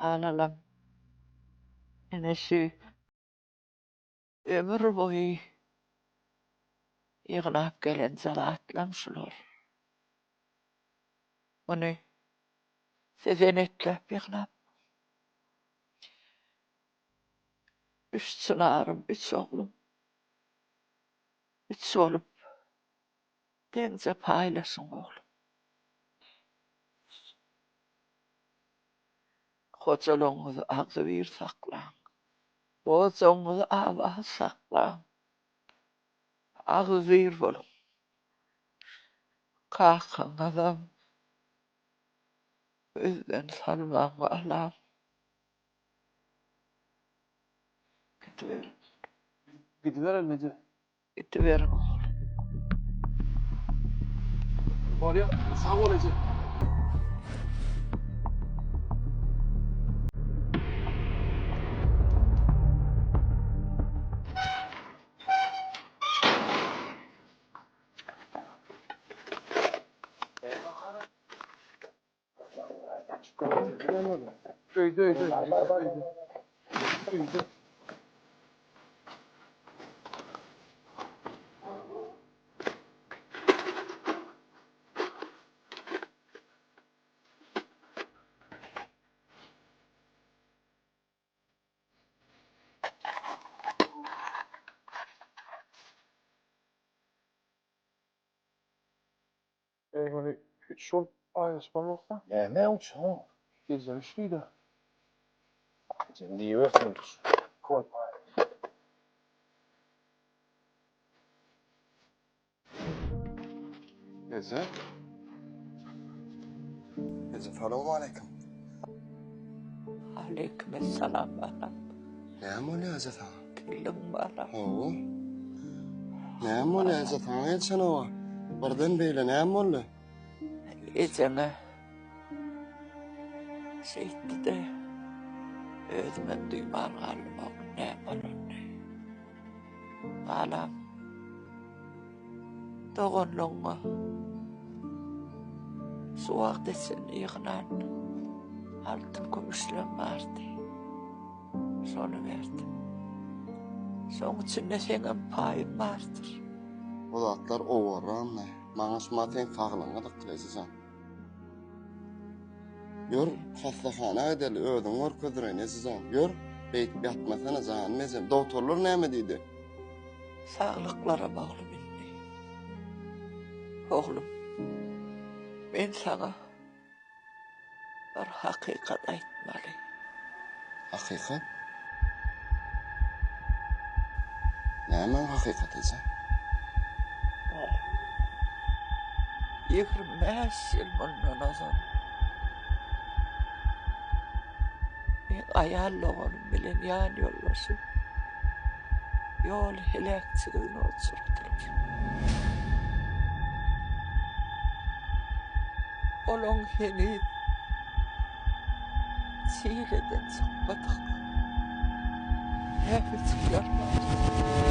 Ağlalam. Enesi ömür boyu yığınap gelen zalatlam şular. Onu sezenetlep yığınap. Üç çınarım, üç oğlum. Üç olup denize paylaşın oğlum. Kocaluğunuzu ağzı bir saklan. Boğazınızı avaha saklan. Ağzı bir olun. Kalkın adam. Özden salman Allah'ım. Gidiverin. Gidiver elmece. Gidiverin oğlum. Var ya sağ ol Ece. Öydü. Hani şu ayrışma yoksa Ne uçağım? gece üçlüydü. Şimdi iyi bakmıyoruz. Koy. Gece. Gece selamun aleyküm. Aleykümselam balam. Ne oluyor Gece falan? Tüllüm balam. Oo. Ne oluyor Gece falan? Gel sen ova. Birden beyle ne oluyor? Ecene şeytti de özüme duyman kaldım oğlum ne balon ne. Balam. Doğunluğunu su vaktisini yığınan altın kumuşluğum vardı. Sonu verdi. Son içinde senin payın vardır. O zatlar ovaran ne? Bana şumaten kağılanga da kılacağım. Gör, hastaxana edeli ödün var ködüreyne sizan. Gör, beyt yatmasana zahan mezem. Doktorlar ne mi dedi? Sağlıklara bağlı minni. Oğlum, ben sana bir hakikat aytmalı. Hakikat? Ne men hakikat ise? 25 yıl bundan azam. Ben ayarlığım bilen yan yolbaşı. Yol helakçılığını oturttum. Olon heni Çiğleden çıkmadık. Nefes yarlar.